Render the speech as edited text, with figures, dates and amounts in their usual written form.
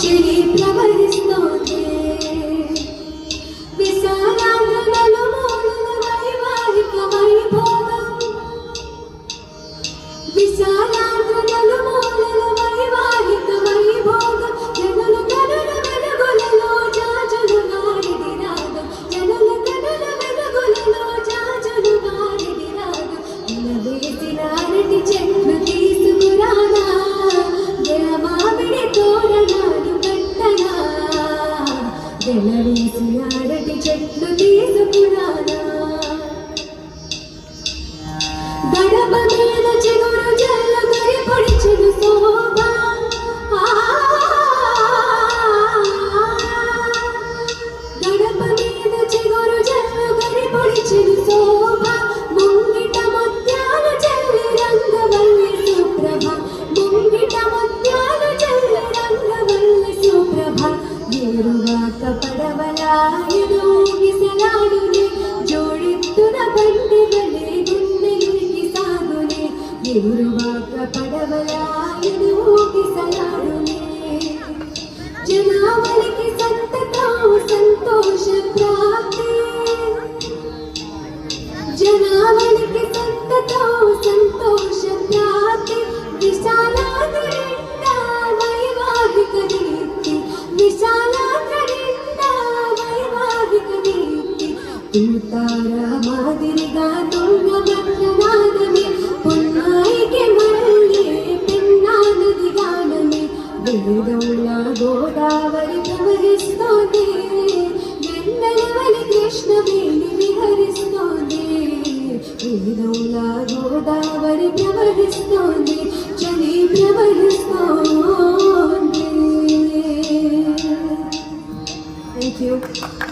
చెలి ప్రవహిస్తోంది విశాలాంధ్రలలో మూలల వైవాహిక వైభోగం విశాలాంధ్రలలో మూలల వైవాహిక వైభోగం జనుల కనుల వెలుగులలో జాజులు వారిది రాగం జనుల కనుల వెలుగులలో జాజులు వారిది రాగం నిలవేసిన అరటి చెట్లు తీసుకురానా మామిడి తోరణాలు కట్టనా వెలవేసిన అరటి చెట్లు తీసుకురానా గడప మీద చిగురు జల్లు గరి పొడిచెను శోభ గడప మీద చిగురు జల్లు గరి పొడిచెను శోభ ముంగిట ముత్యాలు జల్లి రంగవల్లి సుప్రభ ముంగిట ముత్యాలు జల్లి రంగవల్లి సుప్రభ ఏరువాక పడవలాయుడు గిసలాడునే జోడెత్తున బండి వలె గుండెలికి సాగునే ఏరువాక పడవలాయుడు గిసలాడునే జనావళికి సంతతం సంతోష ప్రాప్తి జనావళికి సంతతం సంతోష ప్రాప్తి విశాలాంధ్రనిండా వైవాహిక దీప్తి విశాలాంధ్రనిండా వైవాహిక దీప్తి తూతార మాదిరిగా తుంగభద్రనాదమే పొన్నాయికి మళ్ళీ పెన్నా నది గానమే వేదముల గోదావరి ప్రవహిస్తోంది వెన్నెలవలి కృష్ణవేణి విహరిస్తోంది వేదముల గోదావరి ప్రవహిస్తోంది చలి ప్రవహిస్తోంది. Thank you.